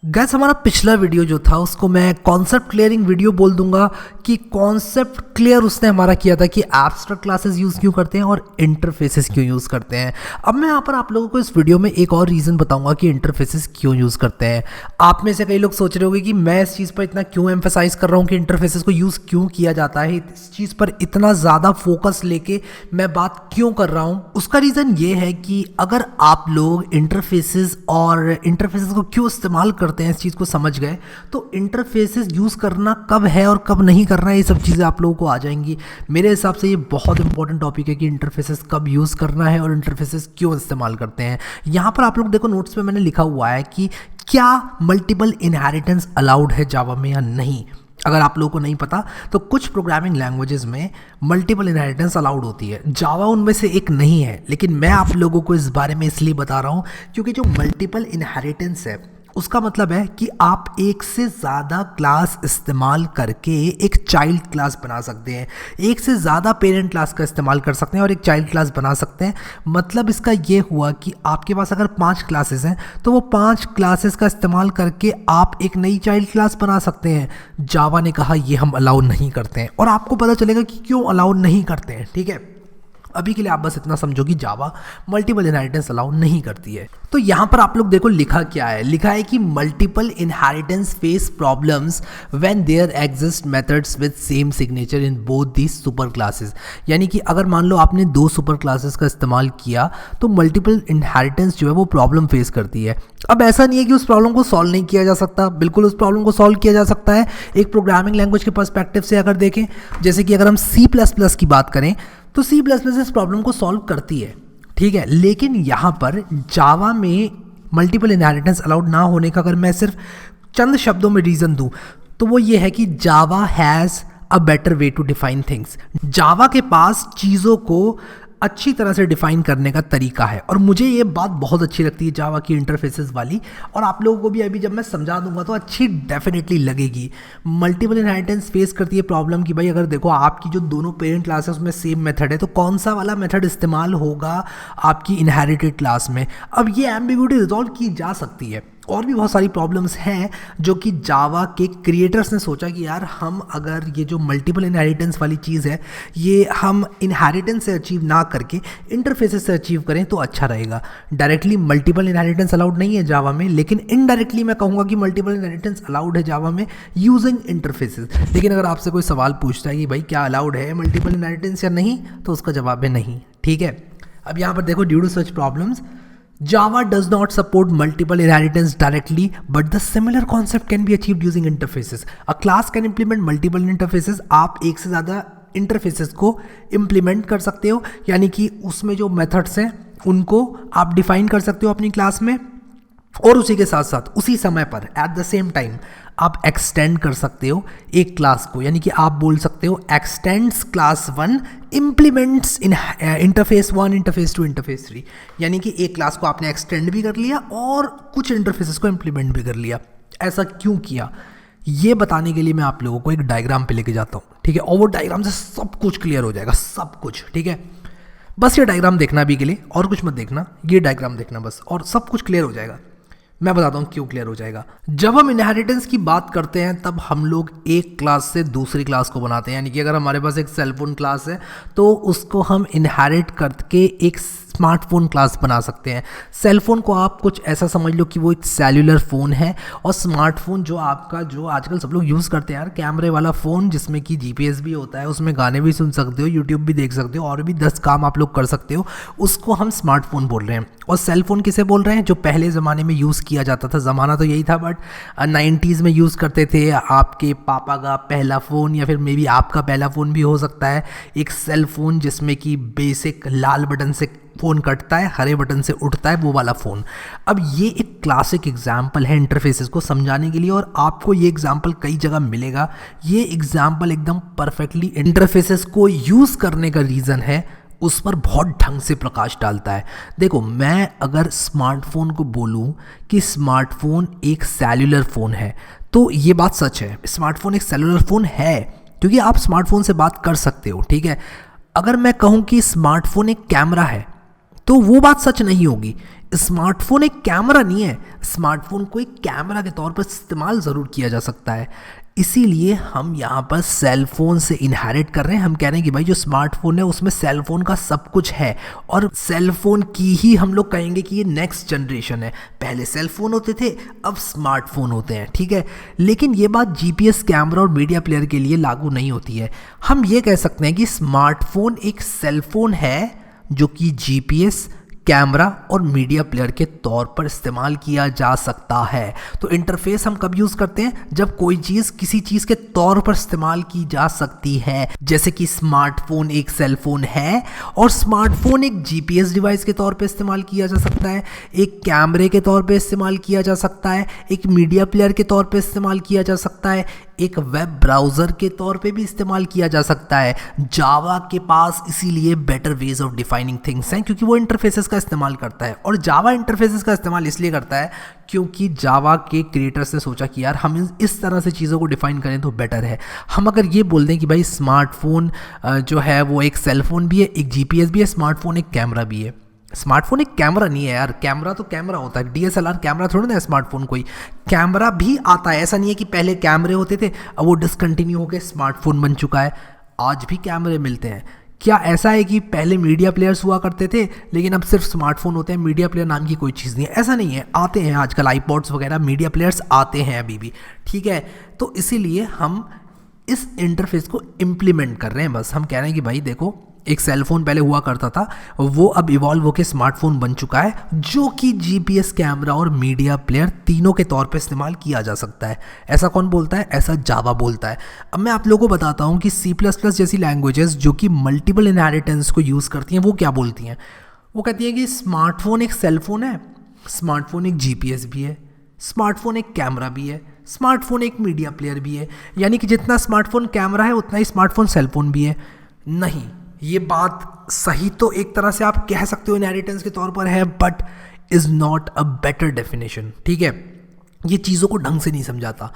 Gas हमारा पिछला video जो था उसको मैं कॉन्सेप्ट क्लियरिंग वीडियो बोल दूंगा कि कॉन्सेप्ट क्लियर उसने हमारा किया था कि एब्स्ट्रैक्ट क्लासेस यूज़ क्यों करते हैं और इंटरफेसेस क्यों यूज़ करते हैं। अब मैं यहाँ पर आप लोगों को इस वीडियो में एक और रीज़न बताऊंगा कि इंटरफेसेस क्यों यूज़ करते हैं। आप में से कई लोग सोच रहे होंगे कि मैं इस चीज़ पर इतना क्यों एम्फेसाइज कर रहा हूँ कि इंटरफेसेस को यूज़ क्यों किया जाता है, इस चीज़ पर इतना ज़्यादा फोकस लेके मैं बात क्यों कर रहा हूँ। उसका रीज़न ये है कि अगर आप लोग इंटरफेसेस को क्यों इस्तेमाल करते हैं इस चीज़ को समझ गए तो इंटरफेसेस यूज़ करना कब है और कब नहीं करना है ये सब चीज़ें आप लोगों को आ जाएंगी। मेरे हिसाब से ये बहुत इंपॉर्टेंट टॉपिक है कि इंटरफेसेस कब यूज़ करना है और इंटरफेसेस क्यों इस्तेमाल करते हैं। यहाँ पर आप लोग देखो नोट्स में मैंने लिखा हुआ है कि क्या मल्टीपल इनहेरिटेंस अलाउड है जावा में या नहीं। अगर आप लोगों को नहीं पता तो कुछ प्रोग्रामिंग लैंग्वेजेस में मल्टीपल इनहेरिटेंस अलाउड होती है, जावा उनमें से एक नहीं है। लेकिन मैं आप लोगों को इस बारे में इसलिए बता रहा हूँ क्योंकि जो मल्टीपल इनहेरिटेंस है उसका मतलब है कि आप एक से ज़्यादा क्लास इस्तेमाल करके एक चाइल्ड क्लास बना सकते हैं, एक से ज़्यादा पेरेंट क्लास का इस्तेमाल कर सकते हैं और एक चाइल्ड क्लास बना सकते हैं। मतलब इसका ये हुआ कि आपके पास अगर 5 क्लासेस हैं तो वो 5 क्लासेस का इस्तेमाल करके आप एक नई चाइल्ड क्लास बना सकते हैं। जावा ने कहा ये हम अलाउ नहीं करते हैं और आपको पता चलेगा कि क्यों अलाउ नहीं करते हैं। ठीक है, अभी के लिए आप बस इतना समझो कि जावा मल्टीपल इनहेरिटेंस अलाउ नहीं करती है। तो यहाँ पर आप लोग देखो लिखा क्या है, लिखा है कि multiple inheritance face problems when there exist methods with same signature in both these super classes. यानी कि अगर मान लो आपने 2 सुपर क्लासेस का इस्तेमाल किया तो मल्टीपल इनहेरिटेंस जो है वो प्रॉब्लम फेस करती है। अब ऐसा नहीं है कि उस प्रॉब्लम को सॉल्व नहीं किया जा सकता, बिल्कुल उस प्रॉब्लम को सॉल्व किया जा सकता है। एक प्रोग्रामिंग लैंग्वेज के पर्सपेक्टिव से अगर देखें, जैसे कि अगर हम C++ की बात करें तो C++ इस प्रॉब्लम को सॉल्व करती है। ठीक है, लेकिन यहाँ पर जावा में मल्टीपल इनहेरिटेंस अलाउड ना होने का अगर मैं सिर्फ चंद शब्दों में रीज़न दूँ तो वो ये है कि Java has a better way to define things. Java के पास चीज़ों को अच्छी तरह से डिफाइन करने का तरीका है और मुझे ये बात बहुत अच्छी लगती है जावा की इंटरफेसेस वाली, और आप लोगों को भी अभी जब मैं समझा दूंगा तो अच्छी डेफिनेटली लगेगी। मल्टीपल इनहेरिटेंस फेस करती है प्रॉब्लम की भाई अगर देखो आपकी जो दोनों पेरेंट क्लास है उसमें सेम मेथड है तो कौन सा वाला मेथड इस्तेमाल होगा आपकी इनहेरिटेड क्लास में। अब ये एम्बिग्यूटी रिजॉल्व की जा सकती है। और भी बहुत सारी प्रॉब्लम्स हैं जो कि जावा के क्रिएटर्स ने सोचा कि यार हम अगर ये जो मल्टीपल इनहेरिटेंस वाली चीज़ है ये हम इनहेरिटेंस से अचीव ना करके इंटरफेसेस से अचीव करें तो अच्छा रहेगा। डायरेक्टली मल्टीपल इनहेरिटेंस अलाउड नहीं है जावा में, लेकिन इनडायरेक्टली मैं कहूँगा कि मल्टीपल इनहेरिटेंस अलाउड है जावा में यूजिंग इंटरफेसेस। लेकिन अगर आपसे कोई सवाल पूछता है कि भाई क्या अलाउड है मल्टीपल इनहेरिटेंस या नहीं तो उसका जवाब है नहीं। ठीक है, अब यहाँ पर देखो due to such problems Java does not support multiple inheritance directly, but the similar concept can be achieved using interfaces. A class can implement multiple interfaces. आप एक से ज़्यादा इंटरफेसेस को इम्प्लीमेंट कर सकते हो, यानी कि उसमें जो मेथड्स हैं उनको आप डिफाइन कर सकते हो अपनी क्लास में, और उसी के साथ साथ उसी समय पर एट द सेम टाइम आप एक्सटेंड कर सकते हो एक क्लास को। यानी कि आप बोल सकते हो एक्सटेंड्स क्लास 1 इम्प्लीमेंट्स इन इंटरफेस 1 इंटरफेस 2 इंटरफेस 3। यानी कि एक क्लास को आपने एक्सटेंड भी कर लिया और कुछ इंटरफेसेस को इम्प्लीमेंट भी कर लिया। ऐसा क्यों किया ये बताने के लिए मैं आप लोगों को एक डायग्राम पे लेके जाता हूँ। ठीक है, और वो डायग्राम से सब कुछ क्लियर हो जाएगा, सब कुछ। ठीक है, बस ये डायग्राम देखना अभी के लिए, और कुछ मत देखना, ये डायग्राम देखना बस और सब कुछ क्लियर हो जाएगा। मैं बताता हूँ क्यों क्लियर हो जाएगा। जब हम इनहेरिटेंस की बात करते हैं तब हम लोग एक क्लास से दूसरी क्लास को बनाते हैं। यानी कि अगर हमारे पास एक सेलफोन क्लास है तो उसको हम इनहेरिट करके एक स्मार्टफोन क्लास बना सकते हैं। सेलफोन को आप कुछ ऐसा समझ लो कि वो एक सेल्यूलर फ़ोन है, और स्मार्टफोन जो आपका जो आजकल सब लोग यूज़ करते हैं यार, कैमरे वाला फ़ोन जिसमें कि GPS भी होता है, उसमें गाने भी सुन सकते हो, यूट्यूब भी देख सकते हो, और भी 10 काम आप लोग कर सकते हो, उसको हम स्मार्टफोन बोल रहे हैं। और सेलफोन किसे बोल रहे हैं? जो पहले ज़माने में यूज़ किया जाता था, ज़माना तो यही था बट 90s में यूज़ करते थे। आपके पापा का पहला फ़ोन या फिर मे बी आपका पहला फ़ोन भी हो सकता है, एक सेल फ़ोन जिसमें कि बेसिक लाल बटन से फ़ोन कटता है, हरे बटन से उठता है, वो वाला फ़ोन। अब ये एक क्लासिक एग्जाम्पल है इंटरफेसेस को समझाने के लिए, और आपको ये एग्जाम्पल कई जगह मिलेगा। ये एग्जाम्पल एकदम परफेक्टली इंटरफेसेस को यूज़ करने का रीज़न है, उस पर बहुत ढंग से प्रकाश डालता है। देखो, मैं अगर स्मार्टफोन को बोलूं कि स्मार्टफोन एक सेल्यूलर फ़ोन है तो ये बात सच है, स्मार्टफोन एक सेल्यूलर फ़ोन है क्योंकि आप स्मार्टफोन से बात कर सकते हो। ठीक है, अगर मैं कहूँ कि स्मार्टफोन एक कैमरा है तो वो बात सच नहीं होगी। स्मार्टफोन एक कैमरा नहीं है, स्मार्टफोन को एक कैमरा के तौर पर इस्तेमाल ज़रूर किया जा सकता है। इसीलिए हम यहाँ पर सेल फ़ोन से इनहेरिट कर रहे हैं। हम कह रहे हैं कि भाई जो स्मार्टफोन है उसमें सेल फ़ोन का सब कुछ है, और सेल फ़ोन की ही हम लोग कहेंगे कि ये नेक्स्ट जनरेशन है। पहले सेल फ़ोन होते थे, अब स्मार्टफोन होते हैं, ठीक है। लेकिन ये बात जीपीएस कैमरा और मीडिया प्लेयर के लिए लागू नहीं होती है। हम ये कह सकते हैं कि स्मार्टफोन एक सेल फ़ोन है जो कि जीपीएस कैमरा और मीडिया प्लेयर के तौर पर इस्तेमाल किया जा सकता है। तो इंटरफेस हम कब यूज़ करते हैं? जब कोई चीज़ किसी चीज़ के तौर पर इस्तेमाल की जा सकती है। जैसे कि स्मार्टफोन एक सेल फोन है और स्मार्टफोन एक जीपीएस डिवाइस के तौर पर इस्तेमाल किया जा सकता है, एक कैमरे के तौर पर इस्तेमाल किया जा सकता है, एक मीडिया प्लेयर के तौर पर इस्तेमाल किया जा सकता है, एक वेब ब्राउज़र के तौर पे भी इस्तेमाल किया जा सकता है। जावा के पास इसीलिए better ways of defining things हैं, क्योंकि वो इंटरफेसेस का इस्तेमाल करता है। और जावा इंटरफेसेस का इस्तेमाल इसलिए करता है क्योंकि जावा के क्रिएटर्स ने सोचा कि यार हम इस तरह से चीज़ों को डिफाइन करें तो बेटर है। हम अगर ये बोल दें कि भाई स्मार्टफोन जो है वो एक सेलफोन भी है, एक जीपीएस भी है, स्मार्टफोन एक कैमरा भी है। स्मार्टफोन एक कैमरा नहीं है यार, कैमरा तो कैमरा होता है, डीएसएलआर कैमरा थोड़ा ना है स्मार्टफोन। कोई कैमरा भी आता है, ऐसा नहीं है कि पहले कैमरे होते थे अब वो डिसकंटिन्यू होकर स्मार्टफोन बन चुका है। आज भी कैमरे मिलते हैं। क्या ऐसा है कि पहले मीडिया प्लेयर्स हुआ करते थे लेकिन अब सिर्फ स्मार्टफोन होते हैं, मीडिया प्लेयर नाम की कोई चीज़ नहीं है? ऐसा नहीं है, आते हैं आजकल आईपॉड्स वगैरह, मीडिया प्लेयर्स आते हैं अभी भी, ठीक है। तो इसीलिए हम इस इंटरफेस को इम्प्लीमेंट कर रहे हैं। बस हम कह रहे हैं कि भाई देखो, एक सेल फोन पहले हुआ करता था, वो अब इवॉल्व होकर स्मार्टफोन बन चुका है जो कि जीपीएस कैमरा और मीडिया प्लेयर तीनों के तौर पे इस्तेमाल किया जा सकता है। ऐसा कौन बोलता है? ऐसा जावा बोलता है। अब मैं आप लोगों को बताता हूँ कि C++ जैसी लैंग्वेजेस जो कि मल्टीपल इनहेरिटेंस को यूज़ करती हैं वो क्या बोलती हैं। वो कहती हैं कि स्मार्टफोन एक सेल फोन है, स्मार्टफोन एक जीपीएस भी है, स्मार्टफोन एक कैमरा भी है, स्मार्टफोन एक मीडिया प्लेयर भी है। यानी कि जितना स्मार्टफोन कैमरा है उतना ही स्मार्टफोन सेलफोन भी है। नहीं, ये बात सही तो एक तरह से आप कह सकते हो इनहेरिटेंस के तौर पर है, but is not a better definition, ठीक है। ये चीज़ों को ढंग से नहीं समझाता।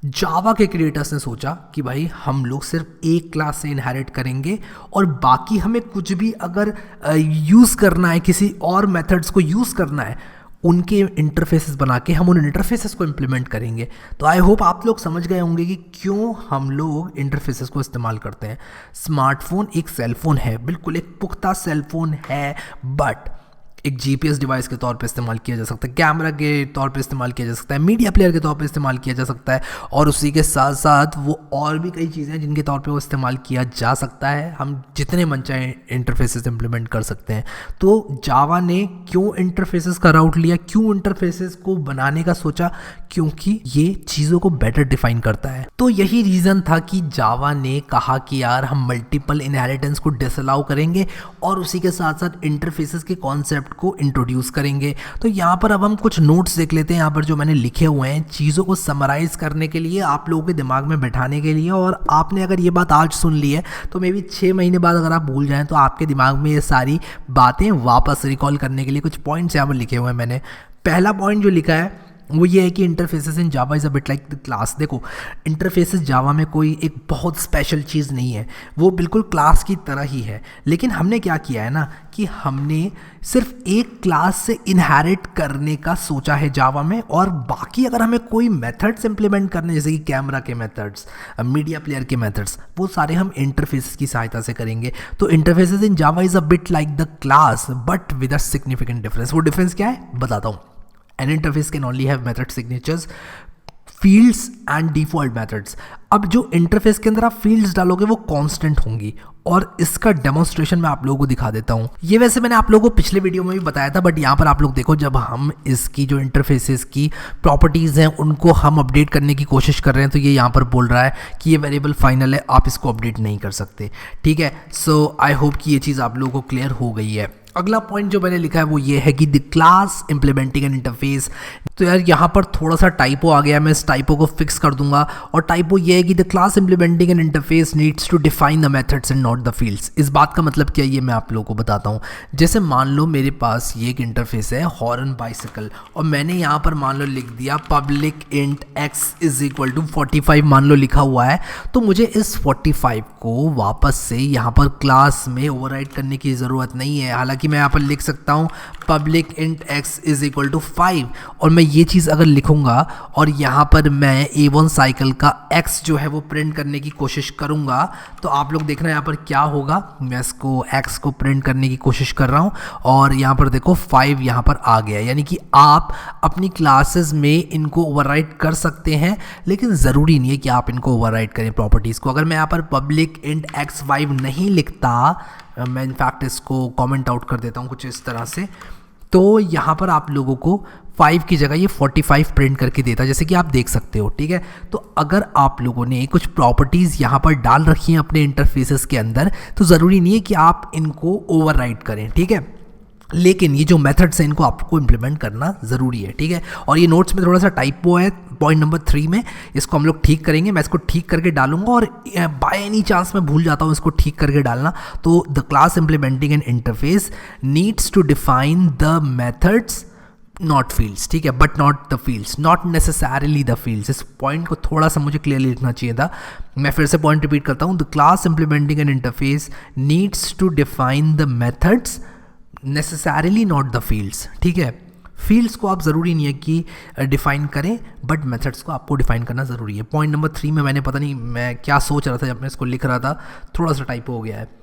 जावा के क्रिएटर्स ने सोचा कि भाई हम लोग सिर्फ एक क्लास से इनहेरिट करेंगे और बाकी हमें कुछ भी अगर यूज़ करना है, किसी और मेथड्स को यूज़ करना है, उनके इंटरफेसेस बना के हम उन इंटरफेसेस को इम्प्लीमेंट करेंगे। तो आई होप आप लोग समझ गए होंगे कि क्यों हम लोग इंटरफेसेस को इस्तेमाल करते हैं। स्मार्टफोन एक सेलफोन है, बिल्कुल एक पुख्ता सेलफोन है, बट एक जीपीएस डिवाइस के तौर पे इस्तेमाल किया जा सकता है, कैमरा के तौर पे इस्तेमाल किया जा सकता है, मीडिया प्लेयर के तौर पे इस्तेमाल किया जा सकता है, और उसी के साथ साथ वो और भी कई चीज़ें हैं जिनके तौर पे वो इस्तेमाल किया जा सकता है। हम जितने मन चाहे इंटरफेसेस इम्प्लीमेंट कर सकते हैं। तो जावा ने क्यों इंटरफेसेस का राउट लिया, क्यों इंटरफेसेस को बनाने का सोचा? क्योंकि ये चीज़ों को बेटर डिफाइन करता है। तो यही रीज़न था कि जावा ने कहा कि यार हम मल्टीपल इनहेरिटेंस को डिसअलाउ करेंगे और उसी के साथ साथ इंटरफेसेस के कॉन्सेप्ट को इंट्रोड्यूस करेंगे। तो यहाँ पर अब हम कुछ नोट्स देख लेते हैं, यहाँ पर जो मैंने लिखे हुए हैं चीज़ों को समराइज करने के लिए, आप लोगों के दिमाग में बैठाने के लिए। और आपने अगर ये बात आज सुन ली है तो मे बी 6 महीने बाद अगर आप भूल जाएं तो आपके दिमाग में ये सारी बातें वापस रिकॉल करने के लिए कुछ पॉइंट्स यहाँ पर लिखे हुए हैं मैंने। पहला पॉइंट जो लिखा है वो ये है कि interfaces in Java is a bit like the class. देखो, इंटरफेसेस जावा में कोई एक बहुत स्पेशल चीज़ नहीं है, वो बिल्कुल क्लास की तरह ही है। लेकिन हमने क्या किया है ना कि हमने सिर्फ एक क्लास से इनहेरिट करने का सोचा है जावा में, और बाकी अगर हमें कोई मेथड्स इंप्लीमेंट करने, जैसे कि कैमरा के मेथड्स, मीडिया प्लेयर के मेथड्स, वो सारे हम इंटरफेसेस की सहायता से करेंगे। तो interfaces in Java is a bit like the class but with a significant difference. वो डिफरेंस क्या है बताता हूँ। An interface can only have method signatures, fields and default methods। अब जो इंटरफेस के अंदर आप फील्ड्स डालोगे वो कांस्टेंट होंगी, और इसका डेमोन्स्ट्रेशन मैं आप लोगों को दिखा देता हूँ। ये वैसे मैंने आप लोगों को पिछले वीडियो में भी बताया था, बट यहाँ पर आप लोग देखो, जब हम इसकी जो इंटरफेसेस की प्रॉपर्टीज़ हैं उनको हम अपडेट करने की कोशिश कर रहे हैं तो ये यहाँ पर बोल रहा है कि ये वेरिएबल फाइनल है, आप इसको अपडेट नहीं कर सकते, ठीक है। सो आई होप कि ये चीज़ आप लोगों को क्लियर हो गई है। अगला पॉइंट जो मैंने लिखा है वो ये है कि the class implementing an interface. तो यार यहाँ पर थोड़ा सा टाइपो आ गया, मैं इस टाइपो को फिक्स कर दूंगा। और टाइपो ये है कि the class implementing an interface needs to define the methods and not the fields. इस बात का मतलब क्या है ये मैं आप लोगों को बताता हूँ। जैसे मान लो मेरे पास ये एक इंटरफेस है हॉर्न बाइसिकल, और मैंने यहाँ पर मान लो लिख दिया public int x is equal to 45 मान लो लिखा हुआ है। तो मुझे इस 45 को वापस से यहाँ पर क्लास में ओवरराइड करने की ज़रूरत नहीं है। हालांकि कि मैं यहाँ पर लिख सकता हूँ public int x is equal to 5, और मैं ये चीज़ अगर लिखूँगा और यहाँ पर मैं A1 साइकिल का x जो है वो प्रिंट करने की कोशिश करूँगा, तो आप लोग देखना यहाँ पर क्या होगा। मैं इसको x को प्रिंट करने की कोशिश कर रहा हूँ और यहाँ पर देखो 5 यहाँ पर आ गया। यानी कि आप अपनी क्लासेस में इनको ओवरराइट कर सकते हैं, लेकिन ज़रूरी नहीं है कि आप इनको ओवरराइट करें प्रॉपर्टीज़ को। अगर मैं यहाँ पर पब्लिक इंट x5 नहीं लिखता, मैं इनफैक्ट इसको कमेंट आउट कर देता हूँ कुछ इस तरह से, तो यहाँ पर आप लोगों को 5 की जगह ये 45 प्रिंट करके देता है, जैसे कि आप देख सकते हो। ठीक है, तो अगर आप लोगों ने कुछ प्रॉपर्टीज़ यहाँ पर डाल रखी हैं अपने इंटरफेसेस के अंदर, तो ज़रूरी नहीं है कि आप इनको ओवरराइट करें। ठीक है, लेकिन ये जो मेथड्स हैं इनको आपको इम्प्लीमेंट करना ज़रूरी है। ठीक है, और ये नोट्स में थोड़ा सा टाइपो है पॉइंट नंबर 3 में, इसको हम लोग ठीक करेंगे। मैं इसको ठीक करके डालूंगा, और बाय एनी चांस मैं भूल जाता हूँ इसको ठीक करके डालना, तो the class implementing an interface needs to define the methods not fields. ठीक है, but not the fields, not necessarily the fields. इस पॉइंट को थोड़ा सा मुझे क्लियरली लिखना चाहिए था। मैं फिर से पॉइंट रिपीट करता हूँ, the class implementing an interface needs to define the methods necessarily not the fields. ठीक है, फील्ड्स को आप ज़रूरी नहीं है कि डिफ़ाइन करें, बट मेथड्स को आपको डिफ़ाइन करना ज़रूरी है। पॉइंट नंबर 3 में मैंने पता नहीं मैं क्या सोच रहा था जब मैं इसको लिख रहा था, थोड़ा सा टाइप हो गया है।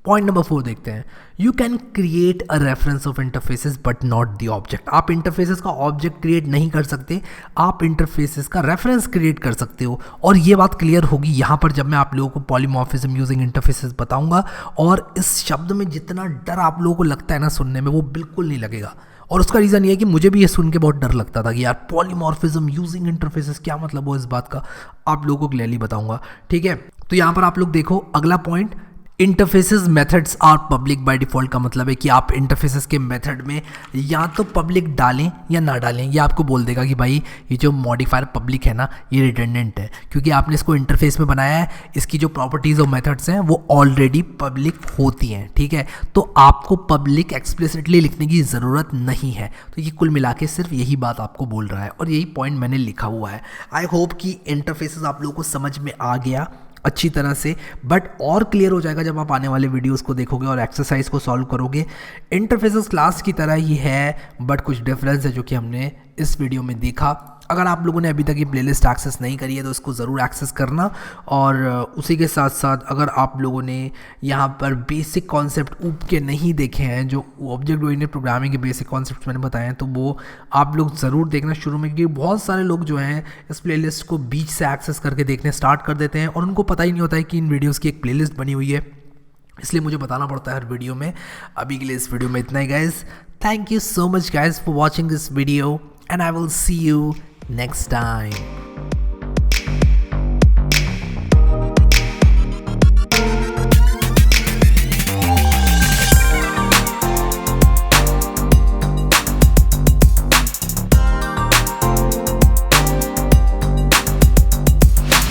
पॉइंट नंबर 4 देखते हैं। You can create a reference of interfaces but not the object. आप इंटरफेसेस का ऑब्जेक्ट क्रिएट नहीं कर सकते, आप इंटरफेसेस का रेफरेंस क्रिएट कर सकते हो। और ये बात क्लियर होगी यहाँ पर जब मैं आप लोगों को पॉलीमॉर्फिज्म यूजिंग इंटरफेसेस बताऊंगा, और इस शब्द में जितना डर आप लोगों को लगता है ना सुनने में, वो बिल्कुल नहीं लगेगा। और उसका रीज़न ये है कि मुझे भी ये सुन के बहुत डर लगता था कि यार पॉलीमॉर्फिज्म यूजिंग इंटरफेसेस क्या मतलब हो इस बात का, आप लोगों को क्लियरली बताऊंगा। ठीक है, तो यहाँ पर आप लोग देखो अगला point, interfaces methods are public by default का मतलब है कि आप इंटरफेसेस के मेथड में या तो पब्लिक डालें या ना डालें। ये आपको बोल देगा कि भाई ये जो मॉडिफायर पब्लिक है ना, ये रिडंडेंट है, क्योंकि आपने इसको इंटरफेस में बनाया है। इसकी जो प्रॉपर्टीज़ और मेथड्स हैं वो ऑलरेडी पब्लिक होती हैं। ठीक है, तो आपको पब्लिक एक्सप्लिसिटली लिखने की ज़रूरत नहीं है। तो ये कुल मिला के सिर्फ यही बात आपको बोल रहा है, और यही पॉइंट मैंने लिखा हुआ है। आई होप कि इंटरफेसेस आप लोगों को समझ में आ गया अच्छी तरह से, बट और क्लियर हो जाएगा जब आप आने वाले वीडियोस को देखोगे और एक्सरसाइज को सॉल्व करोगे। इंटरफेसेस क्लास की तरह ही है, बट कुछ डिफरेंस है जो कि हमने इस वीडियो में देखा। अगर आप लोगों ने अभी तक ये प्लेलिस्ट एक्सेस नहीं करी है तो इसको ज़रूर एक्सेस करना, और उसी के साथ साथ अगर आप लोगों ने यहाँ पर बेसिक कॉन्सेप्ट ऊप के नहीं देखे हैं, जो ऑब्जेक्ट ओरिएंटेड प्रोग्रामिंग के बेसिक कॉन्सेप्ट मैंने बताए हैं, तो वो आप लोग ज़रूर देखना शुरू में, क्योंकि बहुत सारे लोग जो हैं इस प्लेलिस्ट को बीच से एक्सेस करके देखने स्टार्ट कर देते हैं और उनको पता ही नहीं होता है कि इन वीडियोज़ की एक प्लेलिस्ट बनी हुई है। इसलिए मुझे बताना पड़ता है हर वीडियो में। अभी के लिए इस वीडियो में इतना ही guys. Thank you so much guys for watching this video, and I will see you next time.